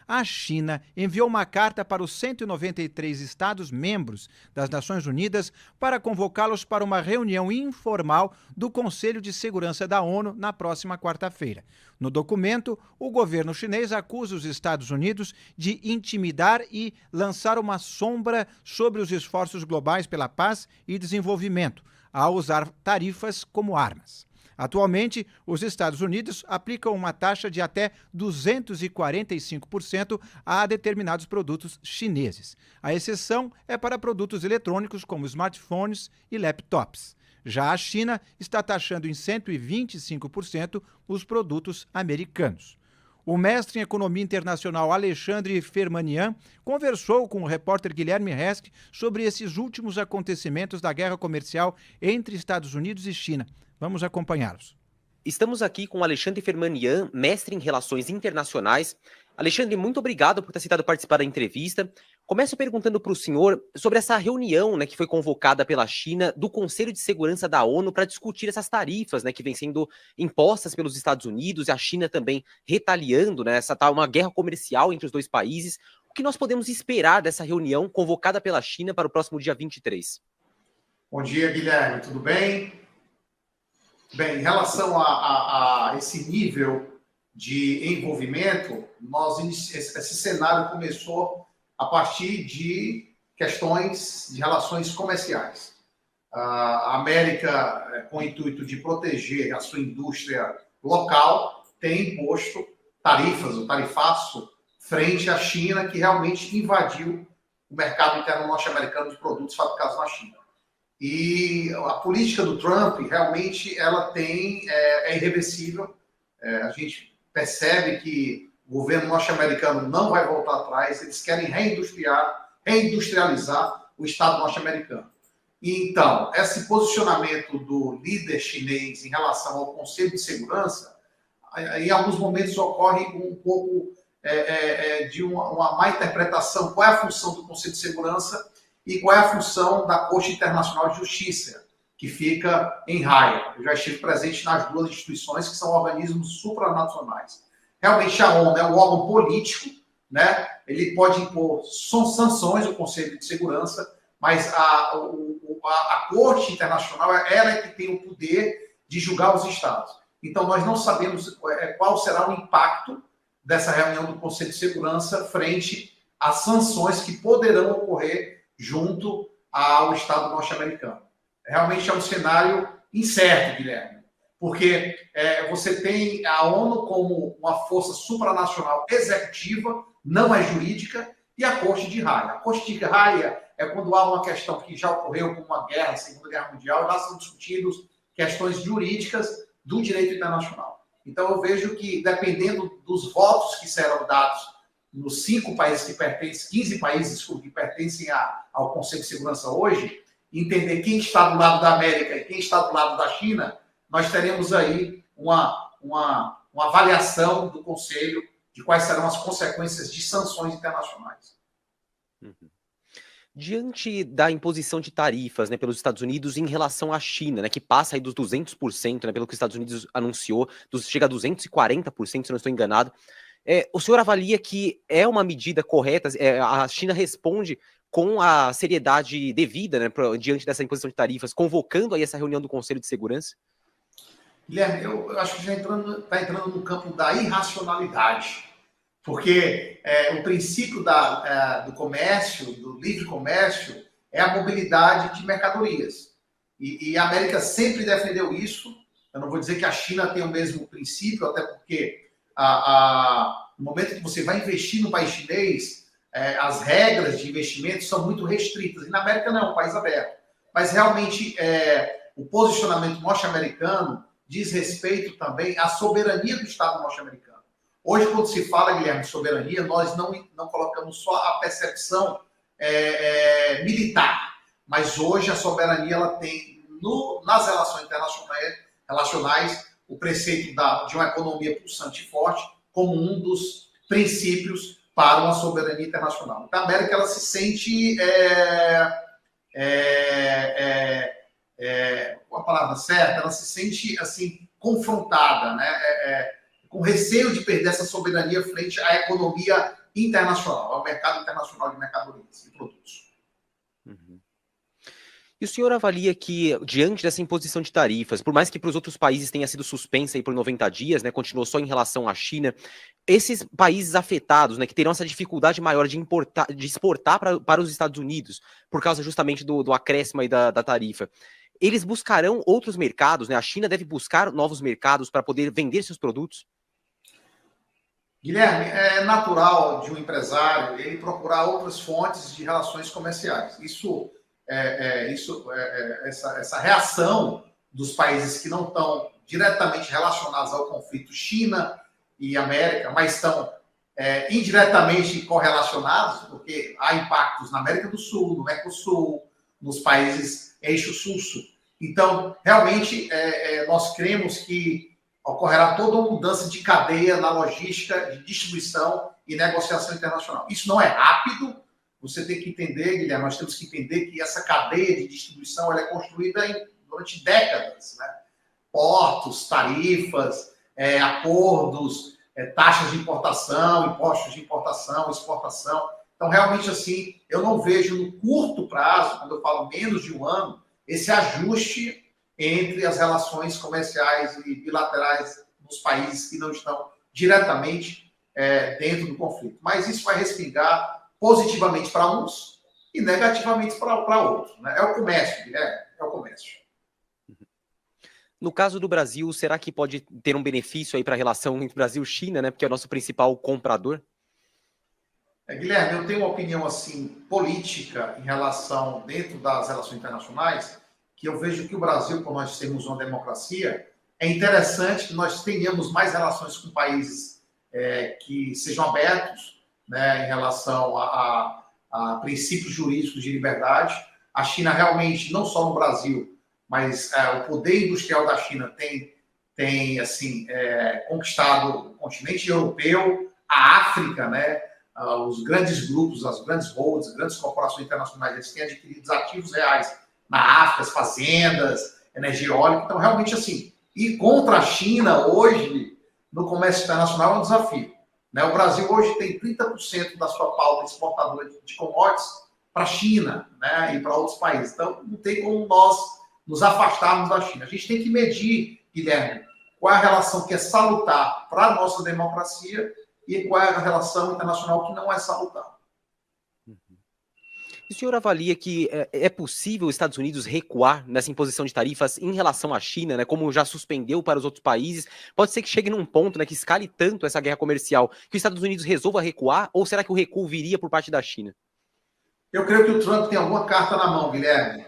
a China enviou uma carta para os 193 Estados-membros das Nações Unidas para convocá-los para uma reunião informal do Conselho de Segurança da ONU na próxima quarta-feira. No documento, o governo chinês acusa os Estados Unidos de intimidar e lançar uma sombra sobre os esforços globais pela paz e desenvolvimento, ao usar tarifas como armas. Atualmente, os Estados Unidos aplicam uma taxa de até 245% a determinados produtos chineses. A exceção é para produtos eletrônicos como smartphones e laptops. Já a China está taxando em 125% os produtos americanos. O mestre em Economia Internacional Alexandre Firmanian conversou com o repórter Guilherme Resch sobre esses últimos acontecimentos da guerra comercial entre Estados Unidos e China. Vamos acompanhá-los. Estamos aqui com o Alexandre Firmanian, mestre em Relações Internacionais. Alexandre, muito obrigado por ter aceitado participar da entrevista. Começo perguntando para o senhor sobre essa reunião, que foi convocada pela China do Conselho de Segurança da ONU para discutir essas tarifas, que vêm sendo impostas pelos Estados Unidos e a China também retaliando, essa tal uma guerra comercial entre os dois países. O que nós podemos esperar dessa reunião convocada pela China para o próximo dia 23? Bom dia, Guilherme, tudo bem? Bem, em relação a esse nível de envolvimento, esse cenário começou a partir de questões de relações comerciais. A América, com o intuito de proteger a sua indústria local, tem imposto tarifas, o tarifaço, frente à China, que realmente invadiu o mercado interno norte-americano de produtos fabricados na China. E a política do Trump, realmente, ela é irreversível. A gente percebe que o governo norte-americano não vai voltar atrás, eles querem reindustrializar o Estado norte-americano. E, então, esse posicionamento do líder chinês em relação ao Conselho de Segurança, em alguns momentos ocorre um pouco de uma má interpretação. Qual é a função do Conselho de Segurança e qual é a função da Corte Internacional de Justiça, que fica em Haia? Eu já estive presente nas duas instituições, que são organismos supranacionais. Realmente a ONU é um órgão político, ele pode impor sanções ao Conselho de Segurança, mas a Corte Internacional ela é que tem o poder de julgar os Estados. Então, nós não sabemos qual será o impacto dessa reunião do Conselho de Segurança frente às sanções que poderão ocorrer junto ao Estado norte-americano. Realmente é um cenário incerto, Guilherme, porque você tem a ONU como uma força supranacional executiva, não é jurídica, e a Corte de Haia. A Corte de Haia é quando há uma questão que já ocorreu como uma guerra, a Segunda Guerra Mundial, e lá são discutidas questões jurídicas do direito internacional. Então, eu vejo que, dependendo dos votos que serão dados nos 5 países que pertencem, 15 países que pertencem ao Conselho de Segurança hoje, entender quem está do lado da América e quem está do lado da China, nós teremos aí uma avaliação do Conselho de quais serão as consequências de sanções internacionais. Diante da imposição de tarifas pelos Estados Unidos em relação à China, que passa aí dos 200%, pelo que os Estados Unidos anunciou, chega a 240%, se não estou enganado, o senhor avalia que é uma medida correta, a China responde com a seriedade devida, diante dessa imposição de tarifas, convocando aí essa reunião do Conselho de Segurança? Guilherme, eu acho que já está entrando no campo da irracionalidade, porque o princípio do comércio, do livre comércio, é a mobilidade de mercadorias. E a América sempre defendeu isso. Eu não vou dizer que a China tem o mesmo princípio, até porque no momento que você vai investir no país chinês, as regras de investimento são muito restritas. E na América não, é um país aberto. Mas realmente o posicionamento norte-americano diz respeito também à soberania do Estado norte-americano. Hoje, quando se fala, Guilherme, de soberania, nós não colocamos só a percepção militar, mas hoje a soberania ela tem nas relações internacionais o preceito de uma economia pulsante e forte como um dos princípios para uma soberania internacional. Então, a América ela se sente, com a palavra certa, ela se sente assim confrontada, com receio de perder essa soberania frente à economia internacional, é o mercado internacional de mercadorias e produtos. Uhum. E o senhor avalia que, diante dessa imposição de tarifas, por mais que para os outros países tenha sido suspensa aí por 90 dias, né, continuou só em relação à China, esses países afetados, né, que terão essa dificuldade maior de exportar para os Estados Unidos, por causa justamente do acréscimo aí da tarifa, eles buscarão outros mercados, né? A China deve buscar novos mercados para poder vender seus produtos? Guilherme, é natural de um empresário ele procurar outras fontes de relações comerciais. Essa reação dos países que não estão diretamente relacionados ao conflito China e América, mas estão indiretamente correlacionados, porque há impactos na América do Sul, no Mercosul, nos países eixo sul-sul. Então, realmente, nós cremos que ocorrerá toda uma mudança de cadeia na logística de distribuição e negociação internacional. Isso não é rápido, você tem que entender, Guilherme, nós temos que entender que essa cadeia de distribuição ela é construída durante décadas, né? Portos, tarifas, acordos, taxas de importação, impostos de importação, exportação. Então, realmente, assim, eu não vejo no curto prazo, quando eu falo menos de um ano, esse ajuste entre as relações comerciais e bilaterais nos países que não estão diretamente dentro do conflito. Mas isso vai respingar positivamente para uns e negativamente para outros. Né? É o comércio, é o comércio. No caso do Brasil, será que pode ter um benefício aí para a relação entre Brasil e China, né? Porque é o nosso principal comprador? Guilherme, eu tenho uma opinião assim política em relação dentro das relações internacionais, que eu vejo que o Brasil, por nós sermos uma democracia, é interessante que nós tenhamos mais relações com países que sejam abertos, né, em relação a princípios jurídicos de liberdade. A China realmente, não só no Brasil, mas o poder industrial da China tem assim, conquistado o continente europeu, a África, né, os grandes grupos, as grandes holdings, as grandes corporações internacionais, eles têm adquirido ativos reais na África, as fazendas, energia eólica. Então, realmente, assim, ir contra a China hoje no comércio internacional é um desafio. Né? O Brasil hoje tem 30% da sua pauta exportadora de commodities para a China, né? E para outros países. Então, não tem como nós nos afastarmos da China. A gente tem que medir, Guilherme, qual é a relação que é salutar para a nossa democracia e qual é a relação internacional que não é salutar. O senhor avalia que é possível os Estados Unidos recuar nessa imposição de tarifas em relação à China, né, como já suspendeu para os outros países? Pode ser que chegue num ponto, né, que escale tanto essa guerra comercial que os Estados Unidos resolva recuar, ou será que o recuo viria por parte da China? Eu creio que o Trump tem alguma carta na mão, Guilherme,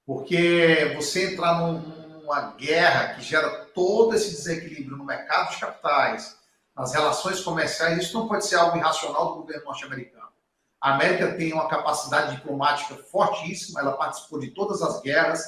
porque você entrar numa guerra que gera todo esse desequilíbrio no mercado de capitais, nas relações comerciais, isso não pode ser algo irracional do governo norte-americano. A América tem uma capacidade diplomática fortíssima, ela participou de todas as guerras,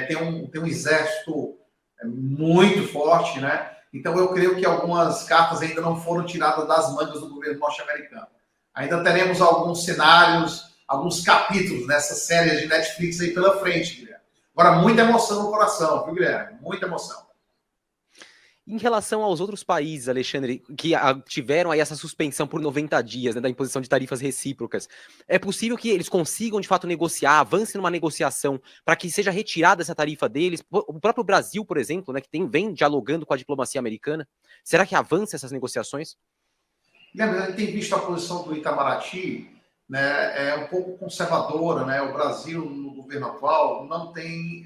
tem um exército muito forte, né? Então, eu creio que algumas cartas ainda não foram tiradas das mangas do governo norte-americano. Ainda teremos alguns cenários, alguns capítulos nessa série de Netflix aí pela frente, Guilherme. Agora, muita emoção no coração, viu, Guilherme? Muita emoção. Em relação aos outros países, Alexandre, que tiveram aí essa suspensão por 90 dias, né, da imposição de tarifas recíprocas, é possível que eles consigam, de fato, negociar, avancem numa negociação para que seja retirada essa tarifa deles? O próprio Brasil, por exemplo, né, que vem dialogando com a diplomacia americana, será que avança essas negociações? A gente tem visto a posição do Itamaraty, né, um pouco conservadora, né? O Brasil, no governo atual, não tem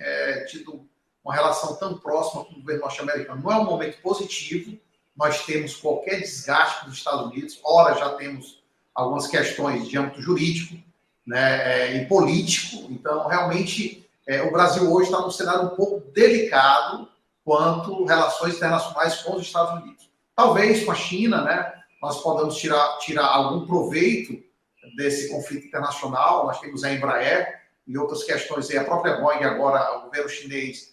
tido uma relação tão próxima com o governo norte-americano. Não é um momento positivo, nós temos qualquer desgaste dos Estados Unidos, ora já temos algumas questões de âmbito jurídico, né, e político, então realmente o Brasil hoje está num cenário um pouco delicado quanto relações internacionais com os Estados Unidos. Talvez com a China, né, nós podemos tirar algum proveito desse conflito internacional, nós temos a Embraer e outras questões aí, a própria Boeing agora, o governo chinês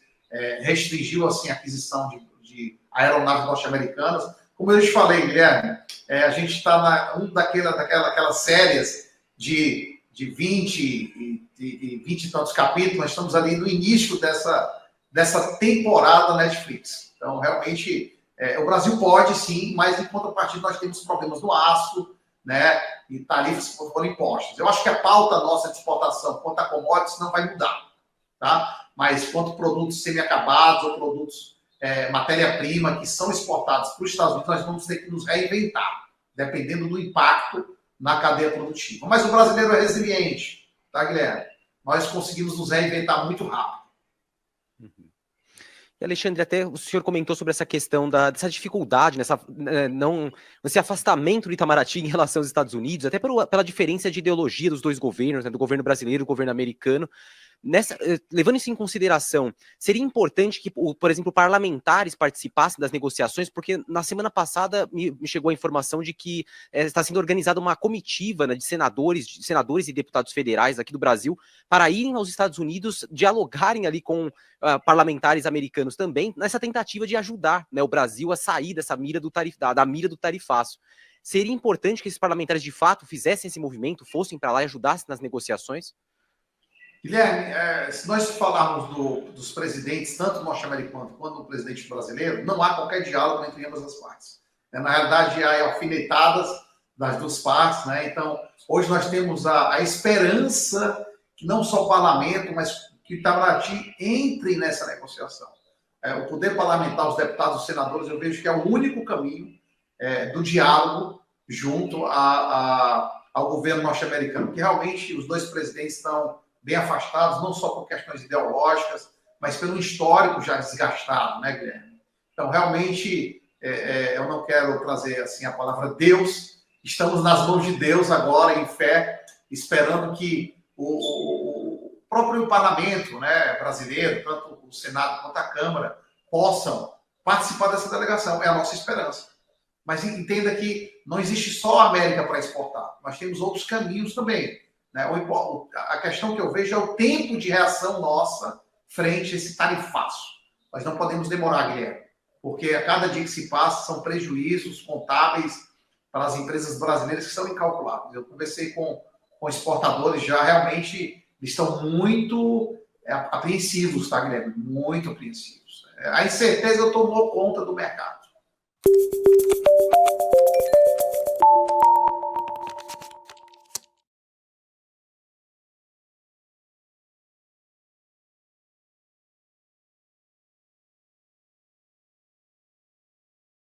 restringiu assim, a aquisição de aeronaves norte-americanas. Como eu te falei, Guilherme, a gente está daquelas séries de 20 e tantos capítulos, nós estamos ali no início dessa temporada Netflix. Então, realmente, o Brasil pode sim, mas em contrapartida nós temos problemas no aço, né, e tarifas que foram impostas. Eu acho que a pauta nossa de exportação quanto a commodities não vai mudar, tá? Mas quanto produtos semi-acabados ou produtos matéria-prima que são exportados para os Estados Unidos, nós vamos ter que nos reinventar, dependendo do impacto na cadeia produtiva. Mas o brasileiro é resiliente, tá, Guilherme? Nós conseguimos nos reinventar muito rápido. E Alexandre, até o senhor comentou sobre essa questão dessa dificuldade, nesse afastamento do Itamaraty em relação aos Estados Unidos, até pela diferença de ideologia dos dois governos, né, do governo brasileiro e do governo americano. Levando isso em consideração, seria importante que, por exemplo, parlamentares participassem das negociações, porque na semana passada me chegou a informação de que está sendo organizada uma comitiva, né, de senadores e deputados federais aqui do Brasil para irem aos Estados Unidos, dialogarem ali com parlamentares americanos também, nessa tentativa de ajudar, né, o Brasil a sair dessa mira da mira do tarifaço. Seria importante que esses parlamentares de fato fizessem esse movimento, fossem para lá e ajudassem nas negociações? Guilherme, se nós falarmos dos presidentes, tanto norte-americano quanto do presidente brasileiro, não há qualquer diálogo entre ambas as partes. Na realidade, há alfinetadas das duas partes, né? Então, hoje nós temos a esperança que não só o parlamento, mas que o Itamaraty entre nessa negociação. O poder parlamentar, os deputados, os senadores, eu vejo que é o único caminho do diálogo junto ao governo norte-americano, porque realmente os dois presidentes estão bem afastados, não só por questões ideológicas, mas pelo histórico já desgastado, né, Guilherme? Então, realmente, eu não quero trazer assim a palavra Deus, estamos nas mãos de Deus agora, em fé, esperando que o próprio parlamento, né, brasileiro, tanto o Senado quanto a Câmara, possam participar dessa delegação. É a nossa esperança. Mas entenda que não existe só a América para exportar, nós temos outros caminhos também. A questão que eu vejo é o tempo de reação nossa frente a esse tarifaço. Nós não podemos demorar, Guilherme, porque a cada dia que se passa são prejuízos contábeis para as empresas brasileiras que são incalculáveis. Eu conversei com exportadores já, realmente estão muito apreensivos, tá, Guilherme? Muito apreensivos. A incerteza tomou conta do mercado.